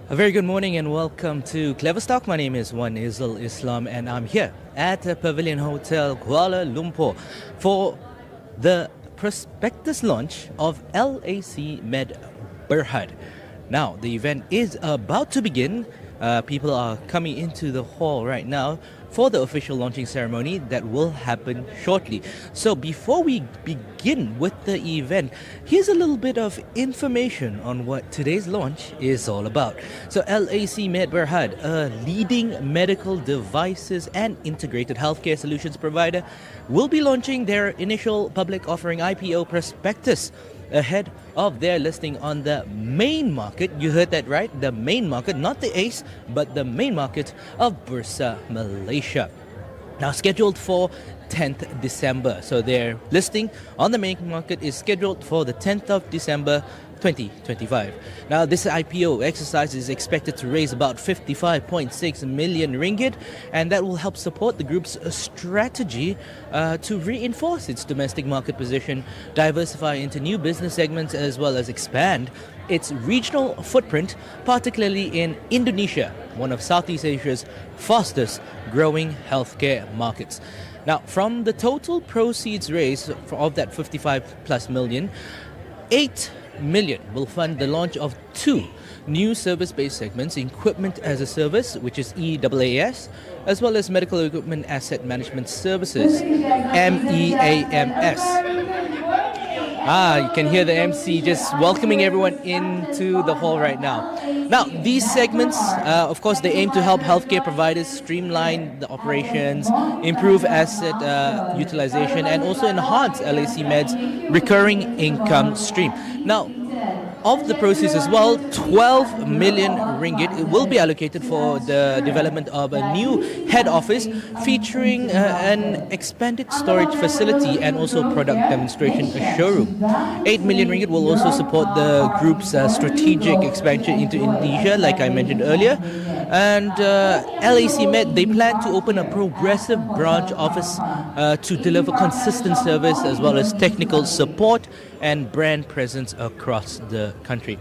A very good morning and welcome to KleverStock. My name is Wan Izul Islam and I'm here at the Pavilion Hotel Kuala Lumpur for the Prospectus launch of LAC Med Berhad. Now, the event is about to begin. People are coming into the hall right now for the official launching ceremony that will happen shortly. So before we begin with the event, here's a little bit of information on what today's launch is all about. So LAC Med Berhad, a leading medical devices and integrated healthcare solutions provider, will be launching their initial public offering IPO prospectus ahead of their listing on the main market. You heard that right, the main market, not the ACE, but the main market of Bursa Malaysia. Now scheduled for 10th December. So their listing on the main market is scheduled for the 10th of December 2025. Now this IPO exercise is expected to raise about 55.6 million ringgit, and that will help support the group's strategy to reinforce its domestic market position, diversify into new business segments, as well as expand its regional footprint, particularly in Indonesia, one of Southeast Asia's fastest growing healthcare markets. Now, from the total proceeds raised of that 55 plus million, 8 million will fund the launch of two new service-based segments: Equipment as a Service, which is EAAS, as well as Medical Equipment Asset Management Services, MEAMS. You can hear the MC just welcoming everyone into the hall right now. Now, these segments, of course, they aim to help healthcare providers streamline the operations, improve asset utilization, and also enhance LAC Med's recurring income stream. Now, of the proceeds as well, 12 million ringgit will be allocated for the development of a new head office featuring an expanded storage facility and also product demonstration showroom. 8 million ringgit will also support the group's strategic expansion into Indonesia, like I mentioned earlier. And LAC Med, they plan to open a progressive branch office to deliver consistent service as well as technical support and brand presence across the country.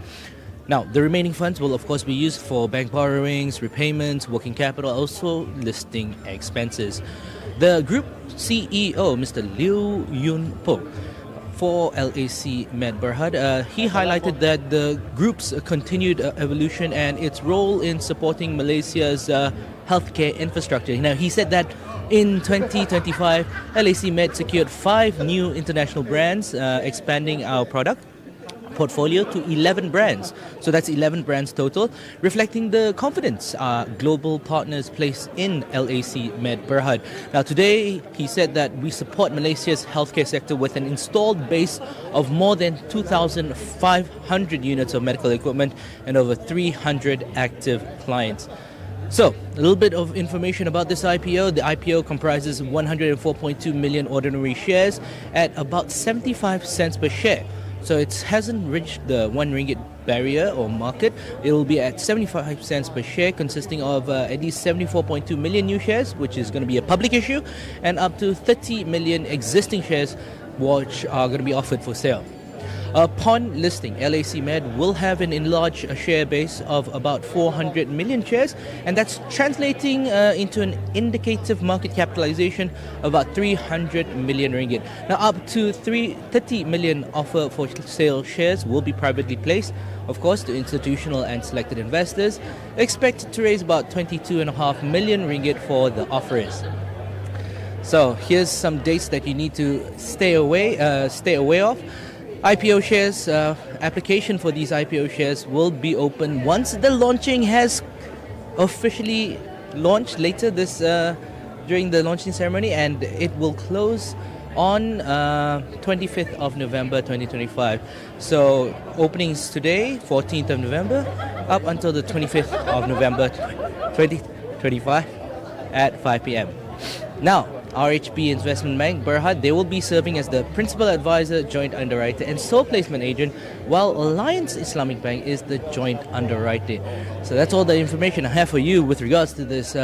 Now, the remaining funds will of course be used for bank borrowings, repayments, working capital, also listing expenses. The group CEO, Mr. Liu Yun Po, for LAC Med Berhad, he highlighted that the group's continued evolution and its role in supporting Malaysia's healthcare infrastructure. Now, he said that in 2025, LAC Med secured 5 new international brands, expanding our product portfolio to 11 brands. So that's 11 brands total, reflecting the confidence global partners place in LAC Med Berhad. Now today, he said that we support Malaysia's healthcare sector with an installed base of more than 2,500 units of medical equipment and over 300 active clients. So, a little bit of information about this IPO. The IPO comprises 104.2 million ordinary shares at about 75 cents per share. So it hasn't reached the 1 ringgit barrier or market. It will be at 75 cents per share, consisting of at least 74.2 million new shares, which is going to be a public issue, and up to 30 million existing shares, which are going to be offered for sale. Upon listing, LAC Med will have an enlarged share base of about 400 million shares, and that's translating into an indicative market capitalization of about 300 million ringgit. Now, up to 30 million offer for sale shares will be privately placed, of course, to institutional and selected investors, expected to raise about 22.5 million ringgit for the offerers. So, here's some dates that you need to stay aware of. IPO shares, application for these IPO shares will be open once the launching has officially launched later this during the launching ceremony, and it will close on 25th of November 2025. So openings today, 14th of November, up until the 25th of November 2025 at 5 p.m. Now, RHB Investment Bank Berhad, they will be serving as the principal advisor, joint underwriter and sole placement agent, while Alliance Islamic Bank is the joint underwriter. So that's all the information I have for you with regards to this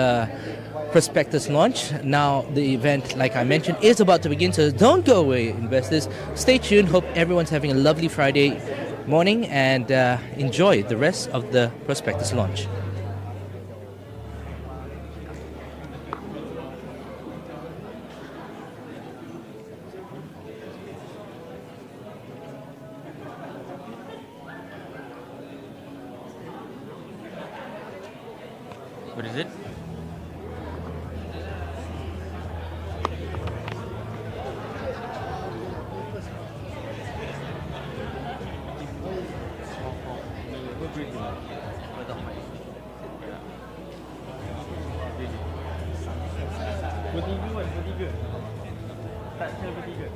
prospectus launch. Now, the event, like I mentioned, is about to begin, so don't go away, investors. Stay tuned. Hope everyone's having a lovely Friday. morning and enjoy the rest of the Prospectus launch. What is it? Bertiga. Tak kira bertiga.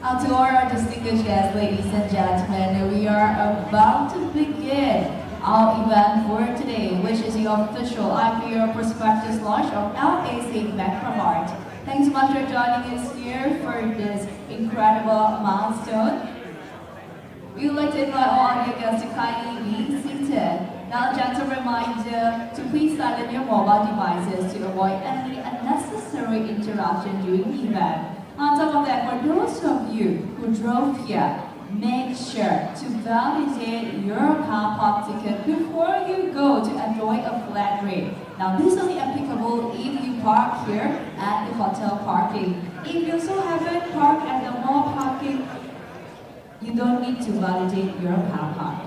To all our distinguished guests, ladies and gentlemen, we are about to begin our event for today, which is the official IPO Prospectus launch of LAC Mart. Thanks so much for joining us here for this incredible milestone. We would like to invite all our guests to kindly be seated. Now, a gentle reminder to please silence your mobile devices to avoid any unnecessary interruption during the event. On top of that, for those of you who drove here, make sure to validate your car park ticket before you go to enjoy a flat rate. Now, this is only applicable if you park here at the hotel parking. If you also haven't parked at the mall parking, you don't need to validate your car park.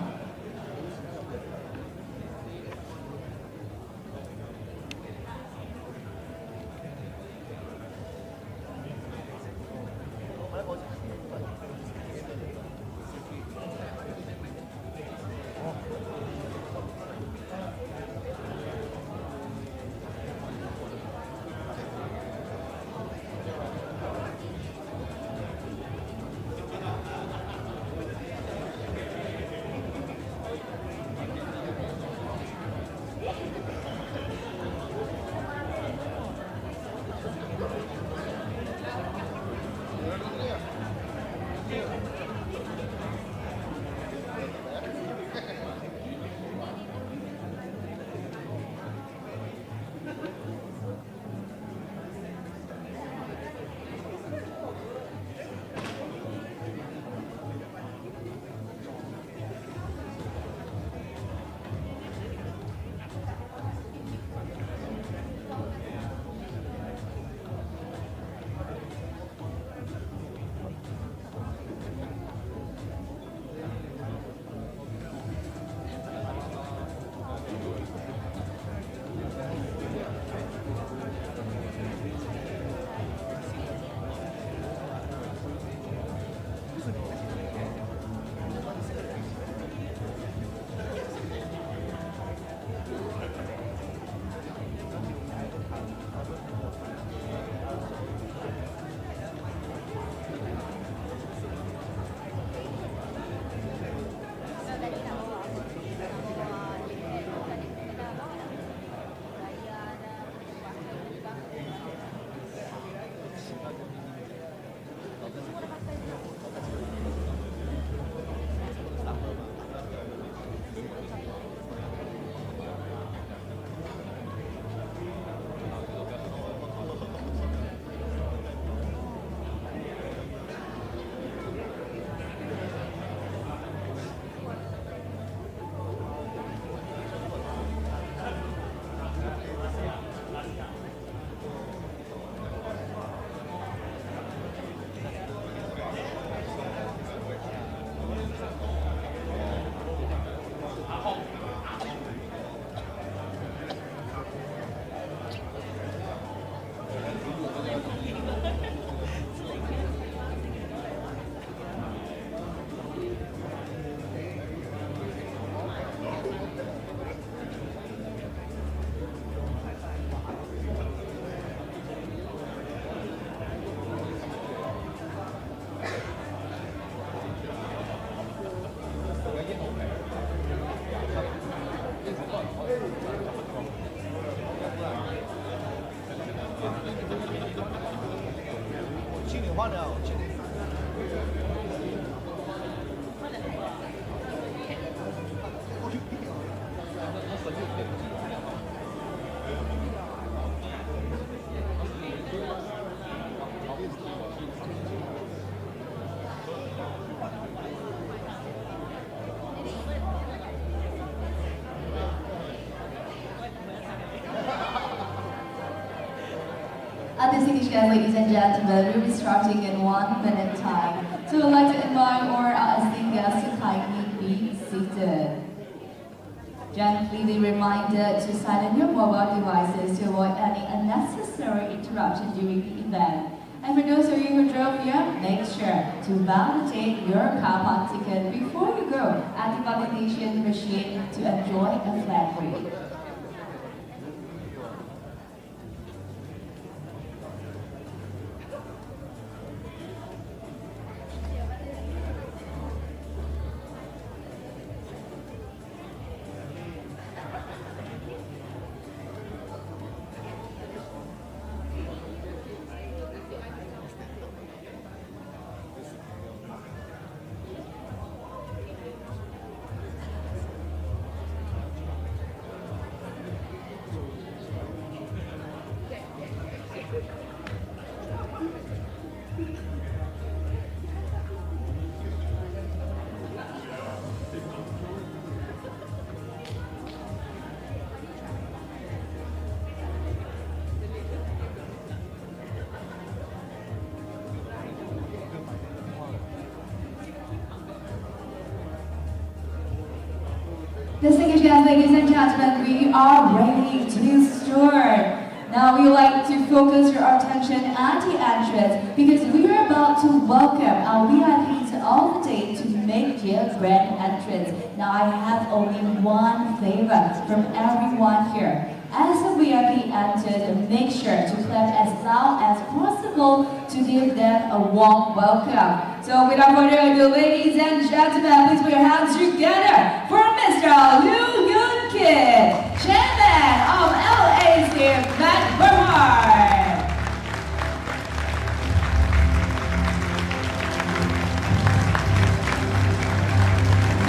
Distinguished guests, ladies and gentlemen, we'll be starting in 1 minute time. So we'd like to invite our esteemed guests to kindly be seated. Gently be reminded to silence your mobile devices to avoid any unnecessary interruption during the event. And for those of you who drove here, make sure to validate your car park ticket before you go at the validation machine to enjoy a flat rate. Distinguished guests, ladies and gentlemen, we are ready to start. Now we would like to focus your attention at the entrance because we are about to welcome our VIPs all the day to make their grand entrance. Now I have only one favor from everyone here. As the VIP enters, make sure to clap as loud as possible to give them a warm welcome. So without further ado, ladies and gentlemen, please put your hands together for Mr. Liu Yun-kit, Chairman of LAC Berhad.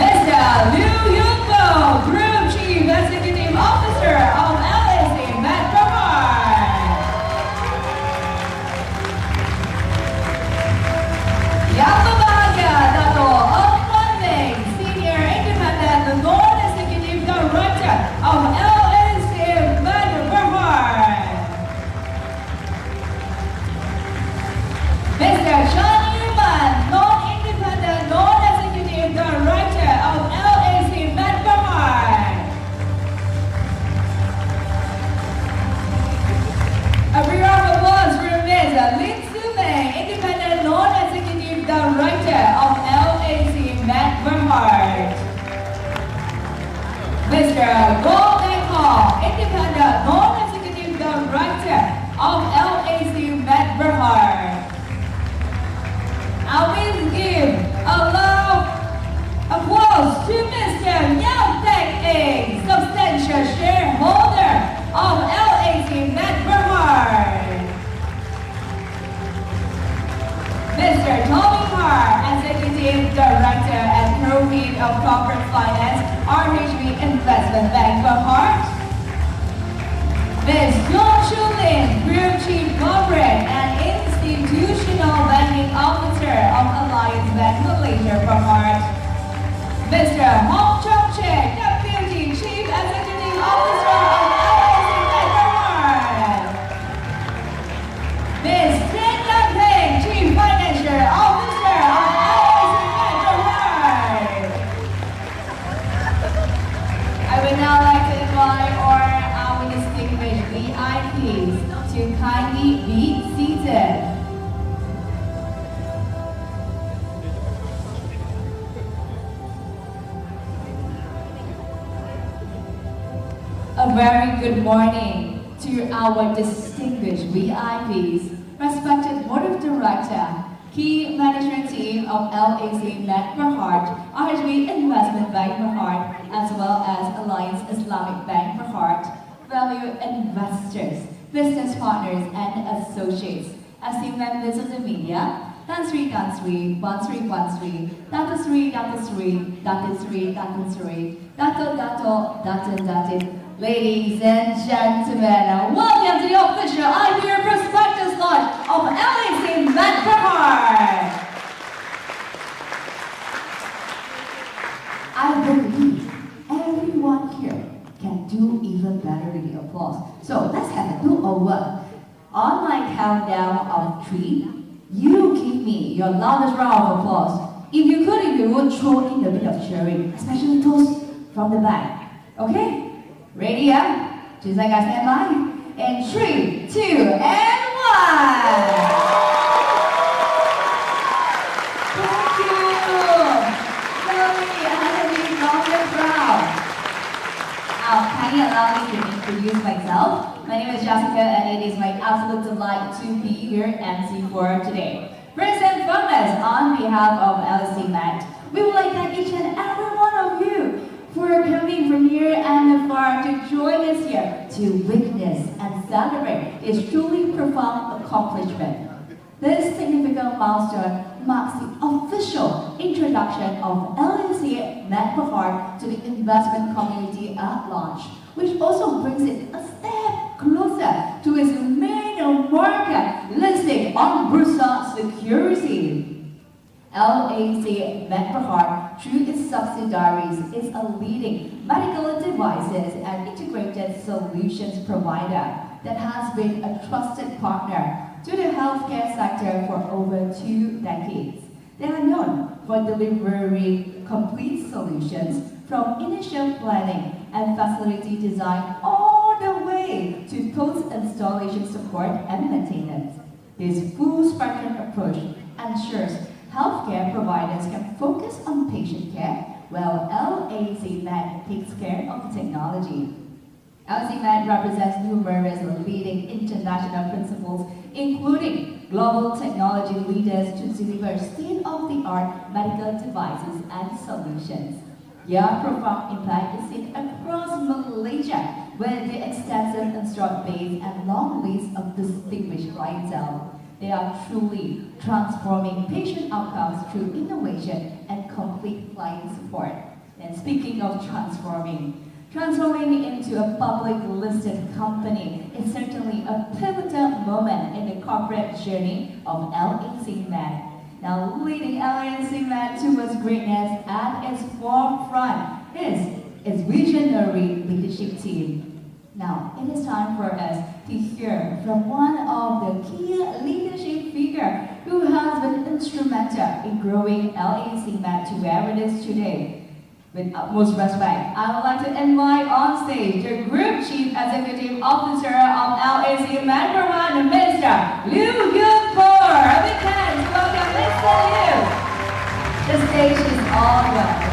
Mr. Liu Yun-bo, Group Chief Executive Officer of LAC Berhad. Yang berbahagia Dato' Ong Senior Independent Non-Executive Director of LAC Berhad. Mr. Chan Yuman, Non-Independent Non-Executive Director of LAC Berhad. A big round of applause for Ms. Lin Su-mei, Independent Non-Executive Director of LAC Berhad. Mr. Goh Hong, Independent Non-Executive Director of LAC Berhad. I will give a loud applause to Mr. Yang Taek-ing, substantial shareholder of LAC Berhad. Mr. Tommy Carr, Executive Director and Co-Lead of Corporate Finance, RHB Investment Bank Berhad. Ms. Yong Chulin, Group Chief Corporate and Institutional Banking Officer of Alliance Bank Malaysia Berhad. Mr. Hong Chong-cheng, Deputy Chief Executive Officer of LAC Berhad. Ms. Tin Yang-peng, Chief Financial Officer of LAC Berhad. I would now like to invite our distinguished VIPs to kindly be seated. A very good morning to our distinguished VIPs, respected Board of Director, key management team of LAC Berhad, RHB Investment Bank Berhad, as well as Alliance Islamic Bank Berhad, valued investors, business partners, and associates, esteemed members of the media, Tan Sri, Dato Sri, ladies and gentlemen, welcome to the official IPO Prospectus launch of LAC Berhad. I believe everyone here can do even better with the applause. So let's have a do-over. On my countdown of 3, you give me your loudest round of applause. If you would throw in a bit of cheering, especially those from the back. Okay? Ready, yeah? Just like I stand by. In 3, 2, and 1. Thank you. Lovely, Anthony, from the crowd. Kindly allow me to introduce myself. My name is Jessica and it is my absolute delight to be your MC for today. First and foremost, on behalf of LAC Met, we would like to thank each and every one of you for coming from near and far to join us here to witness and celebrate this truly profound accomplishment. This significant milestone marks the official introduction of LAC Berhad to the investment community at large, which also brings it a step closer to its main market listing on Bursa Security. LAC Berhad, through its subsidiaries, is a leading medical devices and integrated solutions provider that has been a trusted partner to the healthcare sector for over 2 decades. They are known for delivering complete solutions from initial planning and facility design all the way to post-installation support and maintenance. This full-spectrum approach ensures healthcare providers can focus on patient care while LAC Med takes care of technology. LAC Med represents numerous leading international principles, including global technology leaders to deliver state-of-the-art medical devices and solutions. Their profound impact is seen across Malaysia with the extensive installed base and long list of distinguished clientele. They are truly transforming patient outcomes through innovation and complete client support. And speaking of transforming into a public listed company is certainly a pivotal moment in the corporate journey of LAC Med. Now, leading LAC Med towards greatness at its forefront is its visionary leadership team. Now, it is time for us to hear from one of the key leadership figures who has been instrumental in growing LAC Med to where it is today. With utmost respect, I would like to invite on stage the Group Chief Executive Officer of LAC Med, Berhad, Mr. Liu Yunpur. A big hand to welcome Mr. Liu. The stage is all yours.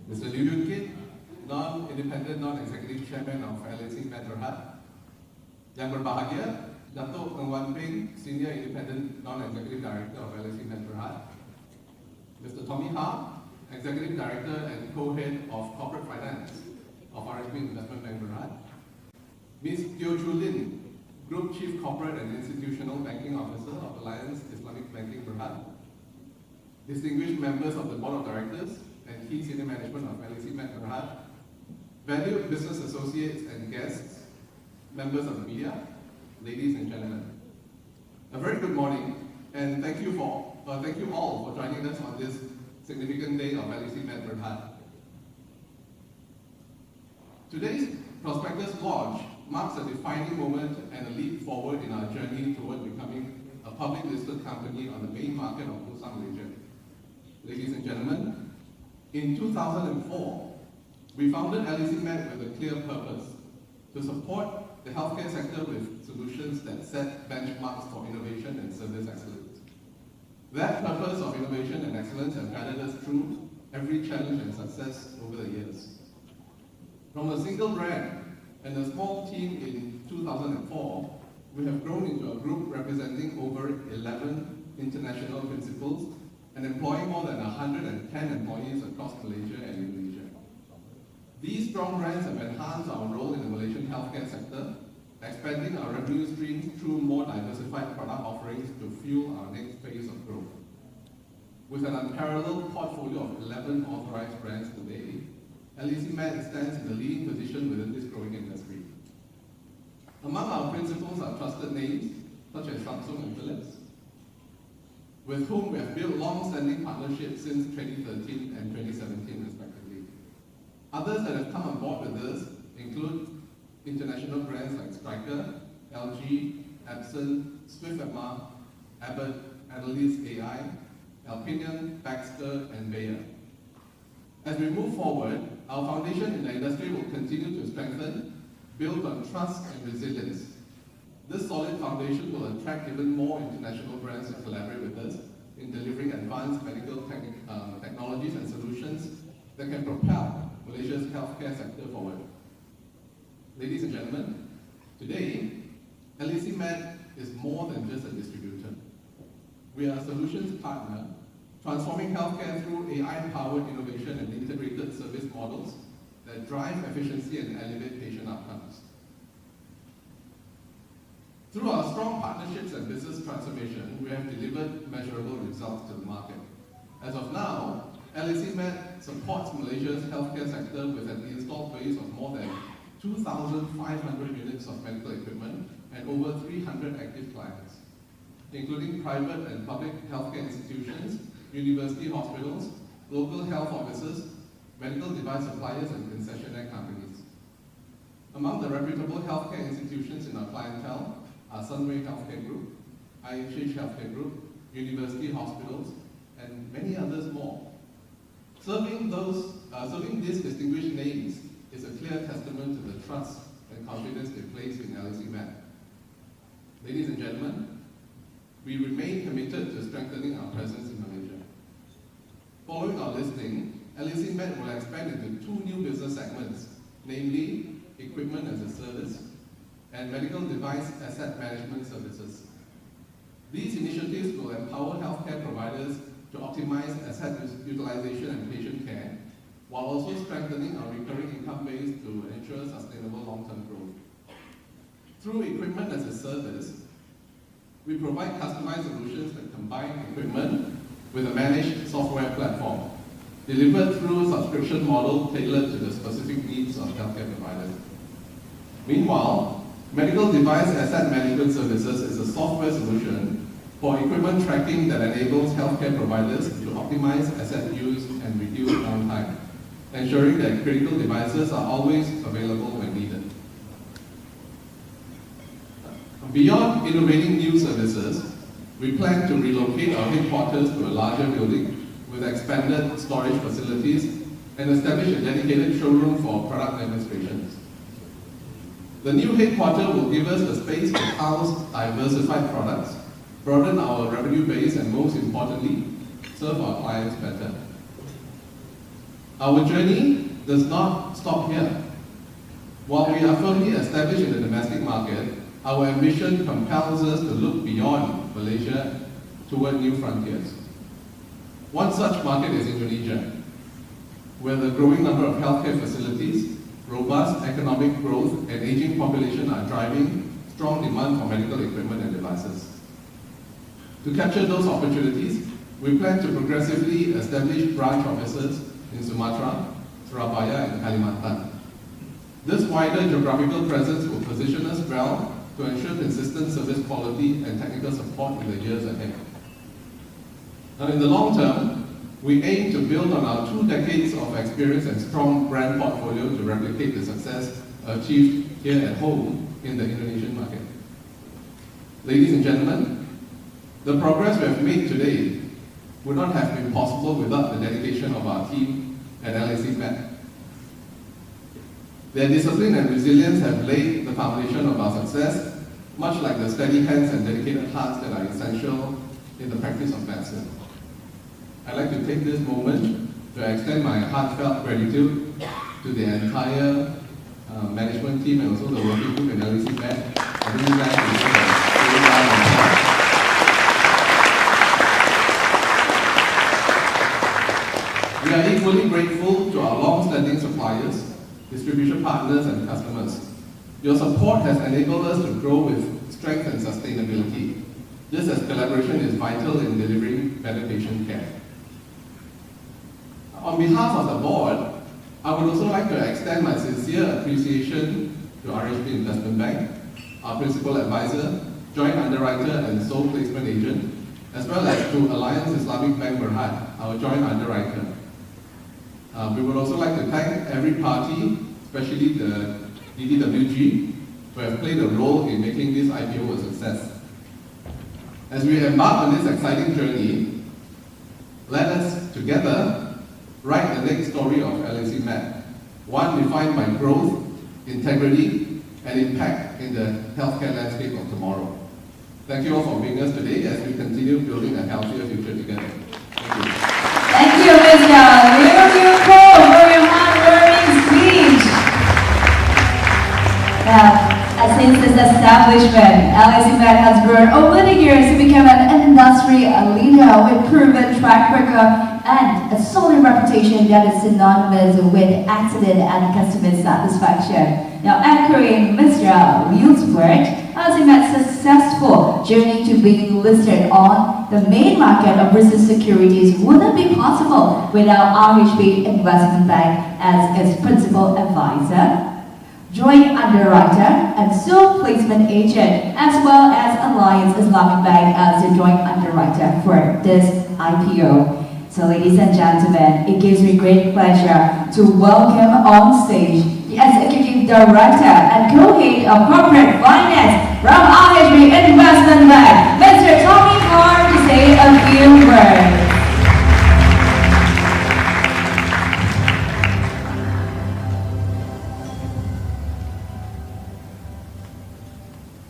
Mr. Liu Yunpur, non-independent, non-executive chairman of LAC Med Berhad. Yang berbahagia, Datuk Ng Wan Peng, senior independent, non-executive director of LAC Med Berhad. Mr. Tommy Ha, executive director and co-head of corporate finance of RHB Investment Bank Berhad. Ms. Teo Chu Lin, group chief corporate and institutional banking officer of Alliance Islamic Banking Berhad. Distinguished members of the board of directors and key senior management of LAC Med Berhad, valued business associates and guests, members of the media, ladies and gentlemen. A very good morning, and thank you all for joining us on this significant day of LAC Med Berhad. Today's Prospectus launch marks a defining moment and a leap forward in our journey toward becoming a public listed company on the main market of Bursa Malaysia. Ladies and gentlemen, in 2004, we founded LAC Med with a clear purpose: to support the healthcare sector with solutions that set benchmarks for innovation and service excellence. That purpose of innovation and excellence has guided us through every challenge and success over the years. From a single brand and a small team in 2004, we have grown into a group representing over 11 international principals and employing more than 110 employees across Malaysia and Indonesia. These strong brands have enhanced our role in the Malaysian healthcare sector, expanding our revenue streams through more diversified product offerings to fuel our next phase of growth. With an unparalleled portfolio of 11 authorized brands today, LAC Med stands in a leading position within this growing industry. Among our principals are trusted names such as Samsung and Philips, with whom we have built long-standing partnerships since 2013 and 2017 respectively. Others that have come on board with us include international brands like Stryker, LG, Epson, Swift-MR, Abbott, Analyst AI, Alpinion, Baxter, and Bayer. As we move forward, our foundation in the industry will continue to strengthen, built on trust and resilience. This solid foundation will attract even more international brands to collaborate with us in delivering advanced medical technologies and solutions that can propel Malaysia's healthcare sector forward. Ladies and gentlemen, today, LAC Med is more than just a distributor. We are a solutions partner, transforming healthcare through AI-powered innovation and integrated service models that drive efficiency and elevate patient outcomes. Through our strong partnerships and business transformation, we have delivered measurable results to the market. As of now, LAC Med supports Malaysia's healthcare sector with an installed base of more than 2,500 units of medical equipment and over 300 active clients, including private and public healthcare institutions, university hospitals, local health offices, medical device suppliers and concessionaire companies. Among the reputable healthcare institutions in our clientele are Sunway Healthcare Group, IHH Healthcare Group, university hospitals, and many others more. Serving these distinguished names is a clear testament to the trust and confidence they place in LAC Med. Ladies and gentlemen, we remain committed to strengthening our presence in Malaysia. Following our listing, LAC Med will expand into two new business segments, namely Equipment as a Service and Medical Device Asset Management Services. These initiatives will empower healthcare providers to optimize asset utilization and patient care, while also strengthening our recurring income base to ensure sustainable long-term growth. Through Equipment as a Service, we provide customized solutions that combine equipment with a managed software platform, delivered through a subscription model tailored to the specific needs of healthcare providers. Meanwhile, Medical Device Asset Management Services is a software solution for equipment tracking that enables healthcare providers to optimize asset use and reduce downtime, ensuring that critical devices are always available when needed. Beyond innovating new services, we plan to relocate our headquarters to a larger building with expanded storage facilities and establish a dedicated showroom for product demonstrations. The new headquarters will give us the space to house diversified products, broaden our revenue base, and most importantly, serve our clients better. Our journey does not stop here. While we are firmly established in the domestic market, our ambition compels us to look beyond Malaysia toward new frontiers. One such market is Indonesia, where the growing number of healthcare facilities, robust economic growth, and aging population are driving strong demand for medical equipment and devices. To capture those opportunities, we plan to progressively establish branch offices in Sumatra, Surabaya, and Kalimantan. This wider geographical presence will position us well to ensure consistent service quality and technical support in the years ahead. Now, in the long term, we aim to build on our 2 decades of experience and strong brand portfolio to replicate the success achieved here at home in the Indonesian market. Ladies and gentlemen, the progress we have made today would not have been possible without the dedication of our team at LAC Med. Their discipline and resilience have laid the foundation of our success, much like the steady hands and dedicated hearts that are essential in the practice of medicine. I'd like to take this moment to extend my heartfelt gratitude to the entire management team and also the working group in LAC Med. I really like to say that we are equally grateful to our long-standing suppliers, distribution partners, and customers. Your support has enabled us to grow with strength and sustainability, just as collaboration is vital in delivering better patient care. On behalf of the board, I would also like to extend my sincere appreciation to RHB Investment Bank, our principal advisor, joint underwriter, and sole placement agent, as well as to Alliance Islamic Bank Berhad, our joint underwriter. We would also like to thank every party, especially the DDWG, who have played a role in making this IPO a success. As we embark on this exciting journey, let us together write the next story of LAC Med, one defined by growth, integrity, and impact in the healthcare landscape of tomorrow. Thank you all for being us today as we continue building a healthier future together. Thank you. Thank you, Mr. Liu Cole, for your heartwarming speech. Since its establishment, LAC Med has grown over the years to become an industry leader with proven track record and a solid reputation that is synonymous with excellent and customer satisfaction. Now, echoing Mr. Liu's word, LAC Med's successful journey to being listed on the main market of business securities wouldn't be possible without RHB Investment Bank as its principal advisor, joint underwriter, and sole placement agent, as well as Alliance Islamic Bank as the joint underwriter for this IPO. So ladies and gentlemen, it gives me great pleasure to welcome on stage the Executive Director and Co-Head of Corporate Finance from IHB Investment Bank, Mr. Tommy Carr, to say a few words.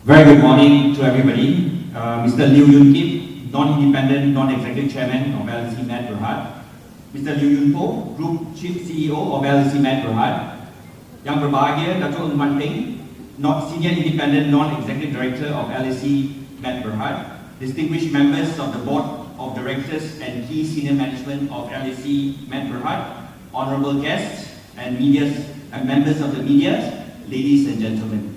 Very good morning to everybody. Mr. Liu Yun Kip, Non-Independent, Non-Executive Chairman of LAC Med Berhad. Mr. Liu Yun Po, Group Chief CEO of LAC Med Berhad. Yang berbahagia, Dato' Ng Wan Peng, Senior Independent, Non-Executive Director of LAC Med Berhad. Distinguished members of the Board of Directors and key senior management of LAC Med Berhad. Honorable guests and members of the media, ladies and gentlemen.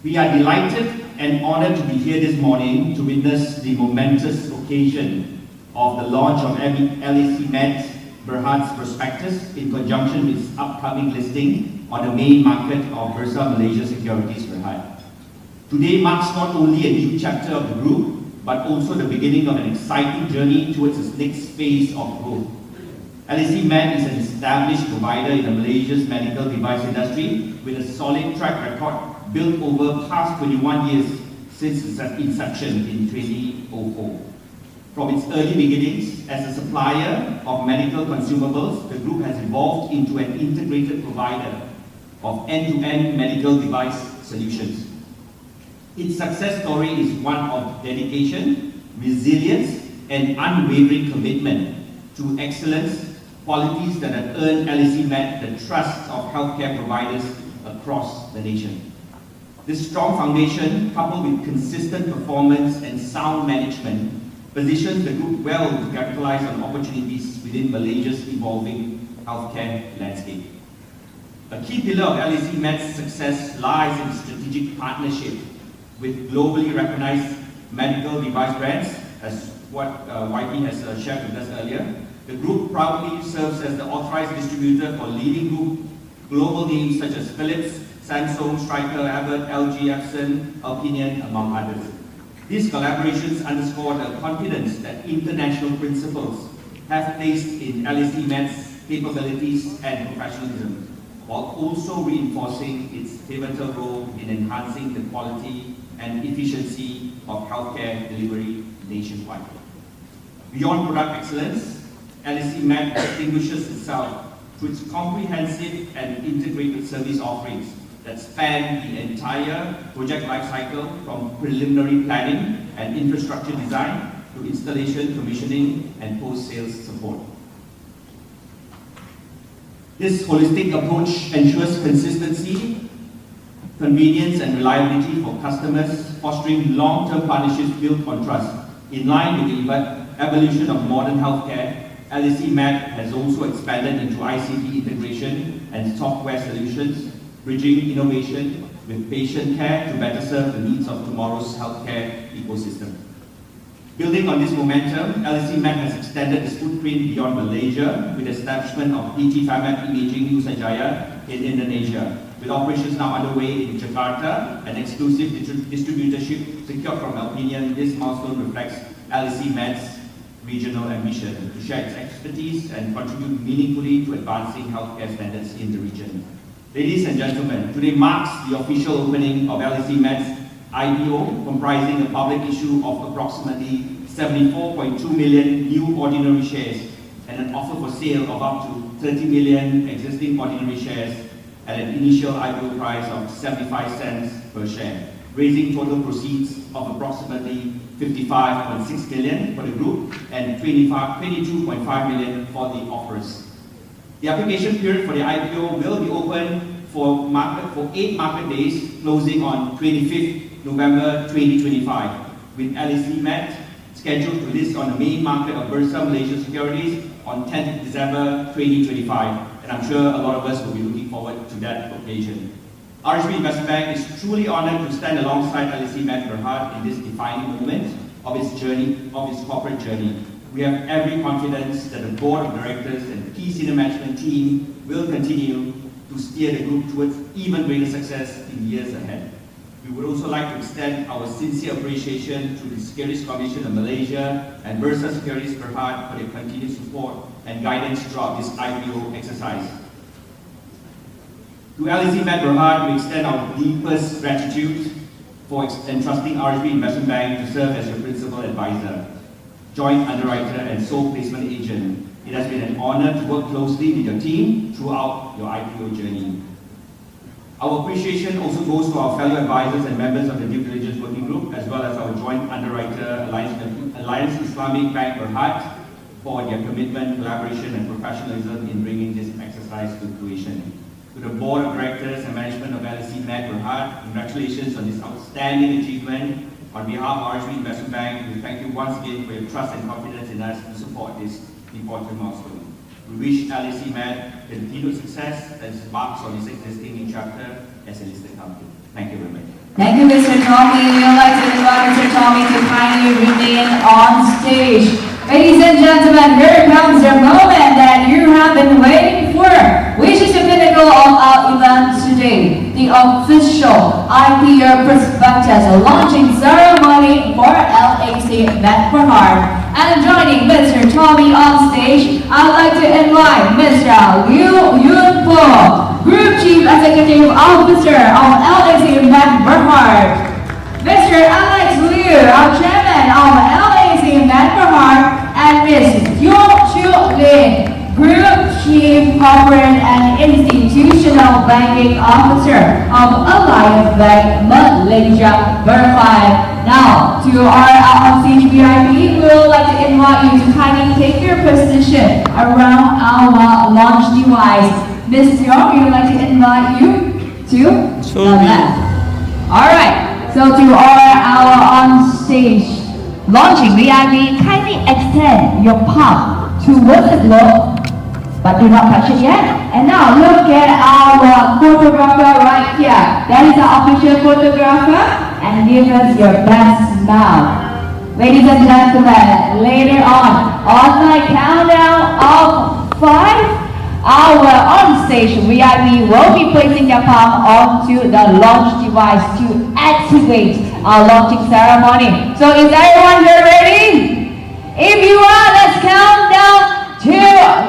We are delighted and honored to be here this morning to witness the momentous occasion of the launch of LAC Med Berhad's Prospectus in conjunction with its upcoming listing on the main market of Bursa Malaysia Securities Berhad. Today marks not only a new chapter of the group, but also the beginning of an exciting journey towards its next phase of growth. LAC Med is an established provider in Malaysia's medical device industry with a solid track record built over past 21 years since its inception in 2004. From its early beginnings as a supplier of medical consumables, the group has evolved into an integrated provider of end-to-end medical device solutions. Its success story is one of dedication, resilience, and unwavering commitment to excellence, qualities that have earned LAC Med the trust of healthcare providers across the nation. This strong foundation, coupled with consistent performance and sound management, positions the group well to capitalize on opportunities within Malaysia's evolving healthcare landscape. A key pillar of LAC Med's success lies in strategic partnership with globally recognized medical device brands, as what YP has shared with us earlier. The group proudly serves as the authorized distributor for leading global names such as Philips, Samsung, Stryker, Abbott, LG, Epson, Alpinion, among others. These collaborations underscore the confidence that international principals have placed in LAC Med's capabilities and professionalism, while also reinforcing its pivotal role in enhancing the quality and efficiency of healthcare delivery nationwide. Beyond product excellence, LAC Med distinguishes itself through its comprehensive and integrated service offerings that span the entire project lifecycle, from preliminary planning and infrastructure design to installation, commissioning, and post-sales support. This holistic approach ensures consistency, convenience, and reliability for customers, fostering long-term partnerships built on trust. In line with the evolution of modern healthcare, LAC Med has also expanded into ICT integration and software solutions, bridging innovation with patient care to better serve the needs of tomorrow's healthcare ecosystem. Building on this momentum, LAC Med has extended its footprint beyond Malaysia with the establishment of PT Famed Imaging Nusajaya in Indonesia. With operations now underway in Jakarta, an exclusive distributorship secured from Alpinion, this milestone reflects LAC Med's regional ambition to share its expertise and contribute meaningfully to advancing healthcare standards in the region. Ladies and gentlemen, today marks the official opening of LAC Med's IPO, comprising a public issue of approximately 74.2 million new ordinary shares and an offer for sale of up to 30 million existing ordinary shares at an initial IPO price of 75 cents per share, raising total proceeds of approximately 55.6 million for the group and 22.5 million for the offers. The application period for the IPO will be open for 8 market days, closing on 25th November 2025, with LAC Med scheduled to list on the main market of Bursa Malaysia Securities on 10th December 2025. And I'm sure a lot of us will be looking forward to that occasion. RHB Investment Bank is truly honored to stand alongside LAC Med Berhad in this defining moment of its corporate journey. We have every confidence that the board of directors and key senior management team will continue to steer the group towards even greater success in years ahead. We would also like to extend our sincere appreciation to the Securities Commission of Malaysia and Bursa Securities Berhad for their continued support and guidance throughout this IPO exercise. To LAC Med Berhad, we extend our deepest gratitude for entrusting RHB Investment Bank to serve as your principal advisor, joint underwriter and sole placement agent. It has been an honor to work closely with your team throughout your IPO journey. Our appreciation also goes to our fellow advisors and members of the due diligence working group, as well as our joint underwriter, Alliance Islamic Bank Berhad, for their commitment, collaboration and professionalism in bringing this exercise to fruition. To the board of directors and management of LAC Med Berhad, congratulations on this outstanding achievement. On behalf of RHB Investment Bank, we thank you once again for your trust and confidence in us to support this important milestone. We wish LAC Med continued success as it embarks on its existing new chapter as a listed company. Thank you very much. Thank you, Mr. Tommy. We would like to invite Mr. Tommy to kindly remain on stage. Ladies and gentlemen, here comes the moment that you have been waiting for, which is the pinnacle of our event today, the official IPO Prospectus launching ceremony for LAC Med Berhad. And joining Mr. Tommy on stage, I'd like to invite Mr. Liu Yunpo, Group Chief Executive Officer of LAC Med Berhad, Mr. Alex Liu, our Chairman of LAC Med Berhad, and Ms. Yong Chu Lin, Group Chief Corporate and Institutional Banking Officer of Alliance Bank Malaysia Berhad. Now, to our on-stage VIP, we would like to invite you to kindly take your position around our launch device. Ms. Yong, we would like to invite you to the left. Alright, so to our on-stage launching VIP, kindly extend your palm towards the globe, but do not touch it yet. And now look at our photographer right here. That is our official photographer, and give us your best smile. Ladies and gentlemen, later on the countdown of 5, our on-stage VIP will be placing their palm onto the launch device to activate our launching ceremony. So is everyone here ready? If you are, let's count down together.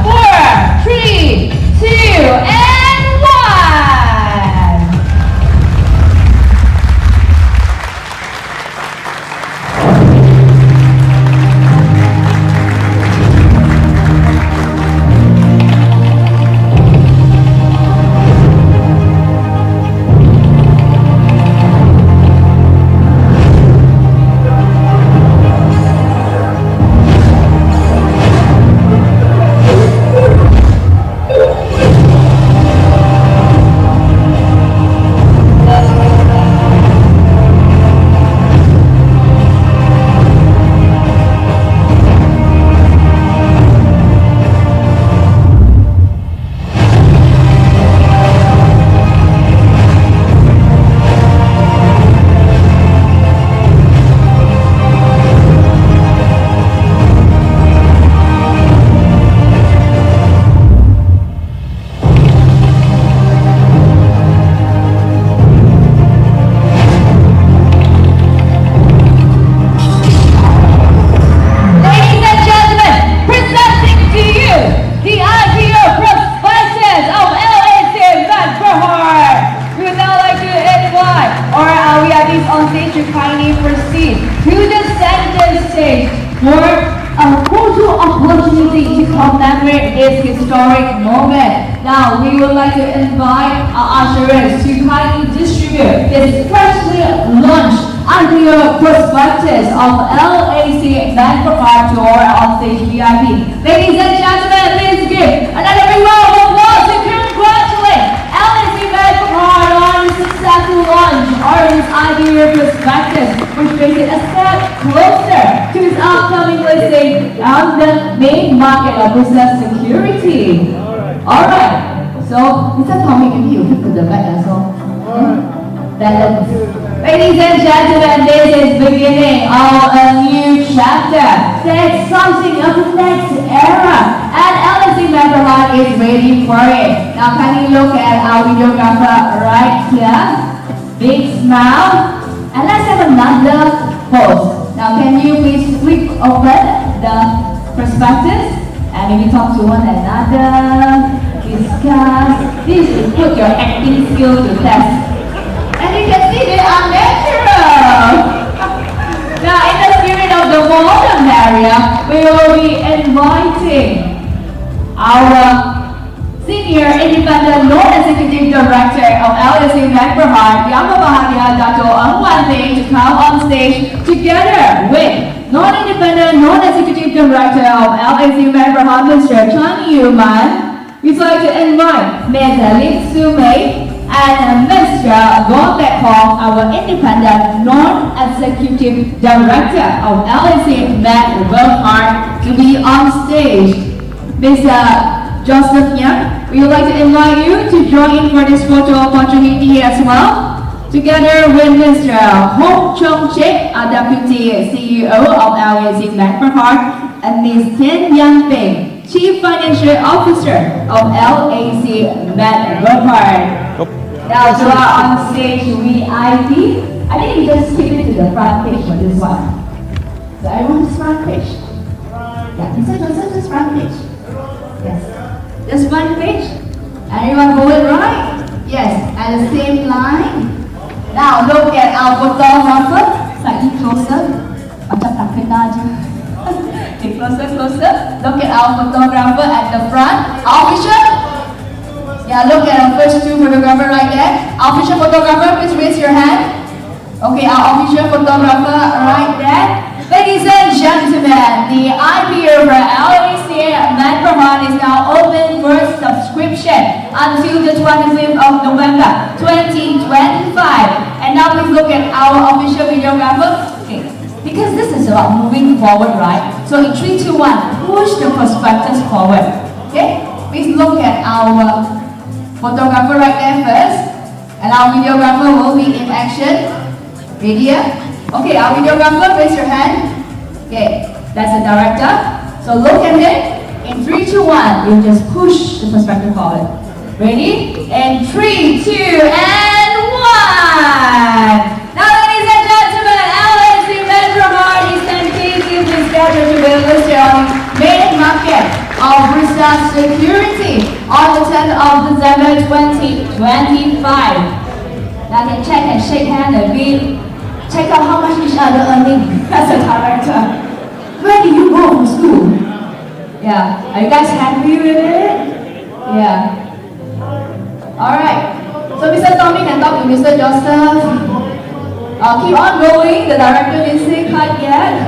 4, 3, 2, and 1. Now, we would like to invite our ushers to kindly distribute this freshly launched IPO Prospectus of LAC Med Berhad to our on-stage VIP. Ladies and gentlemen, please give another big round of applause to congratulate LAC Med Berhad on the successful launch of this IPO Prospectus, which makes it a step closer to its upcoming listing on the main market of business security. Alright, so Mr. Tommy, maybe you flip to the back as well. Balance. Ladies and gentlemen, this is beginning of a new chapter. It's something of the next era, and LAC Med Berhad is ready for it. Now kindly look at our videographer right here. Big smile. And let's have another pose. Now can you please flip open the prospectus and maybe talk to one another, discuss. This will put your acting skill to test. And you can see they are natural. Now in the spirit of the modern area, we will be inviting our Senior Independent Non-Executive Director of LAC Berhad, Yang Bahagia Dato Ang Wan Ling, to come on stage together with Non-Independent Non-Executive Director of LAC Berhad, Mr. Chan Yuman. We'd like to invite Ms. Lim Su Mei and Mr. Gong Bek Hong, our Independent Non-Executive Director of LAC Berhad, to be on stage. Mr. Joseph Young, we would like to invite you to join in for this photo opportunity as well, together with Mr. Hong Chong Chik, our Deputy CEO of LAC Berhad, and Ms. Tin Yang Ping, Chief Financial Officer of LAC Berhad. Now to our on stage VIP, I think you just keep it to the front page for this one. So everyone just front page. Yeah, Mr. Joseph, just front page. Yes. Just one page. Everyone hold it right? Yes, at the same line. Now look at our photographer. Slightly closer. Macam tak kena je. Okay, closer. Look at our photographer at the front. Our official. Yeah, look at our first two photographer right there. Our official photographer, please raise your hand. Okay, our official photographer right there. Ladies and gentlemen, the IPO for LAC Berhad is now open for subscription until the 25th of November 2025. And now please look at our official videographer. Okay, because this is about moving forward, right? So in 3, 2, 1, push the prospectus forward. Okay, please look at our photographer right there first. And our videographer will be in action. Ready? Okay, our videographer, raise your hand. Okay, that's the director. So look at him. In 3, 2, 1, you just push the perspective forward. Ready? In 3, 2, and 1. Now, ladies and gentlemen, LAC Berhad is tentatively scheduled to be listed on main market of Bursa Security on the 10th of December 2025. Now, you can check and shake hands a bit. Check out how much each other earning as a director. Where do you go from school? Yeah, are you guys happy with it? Yeah. Alright, so Mr. Tommy can talk to Mr. Joseph. Keep on going, the director didn't say cut yet.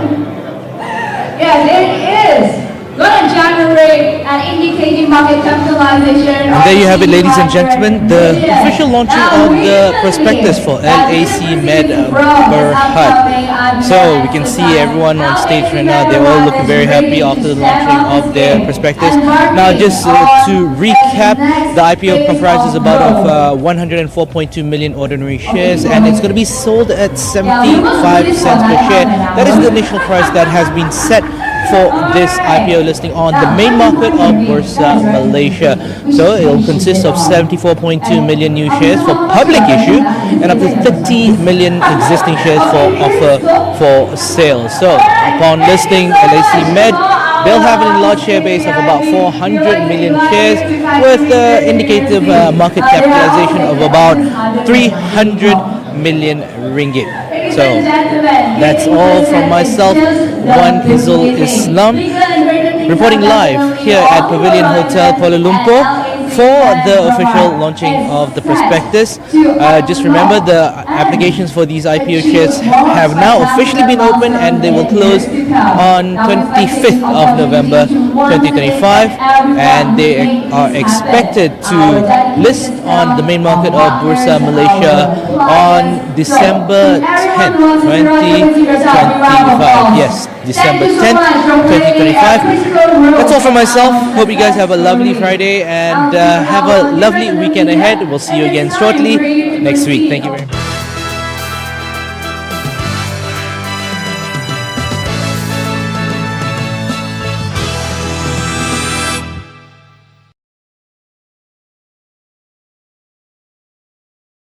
Yeah, there it is. Gonna generate an indicating market capitalization. And there you have it, ladies and gentlemen, the official launching of the prospectus for LAC Berhad. So we can see everyone on stage right now, they're all looking very happy after the launching of their prospectus. Now just to recap, the IPO comprises about of 104.2 million ordinary shares, and it's going to be sold at 75 cents per share. That is the initial price that has been set for this IPO listing on the main market of Bursa Malaysia. So it will consist of 74.2 million new shares for public issue and up to 30 million existing shares for offer for sale. So upon listing LAC Med, they'll have an enlarged share base of about 400 million shares with indicative market capitalization of about 300 million ringgit. So that's all from myself, Wan Izul Islam, reporting live here at Pavilion Hotel Kuala Lumpur for the official launching of the prospectus. Just remember, the applications for these IPO shares have now officially been opened, and they will close on 25th of November 2025, and they are expected to list on the main market of Bursa Malaysia on December 10th, 2025. Yes, December 10th, 2025. That's all from myself. Hope you guys have a lovely Friday and have a lovely weekend ahead. We'll see you again shortly next week. Thank you very much.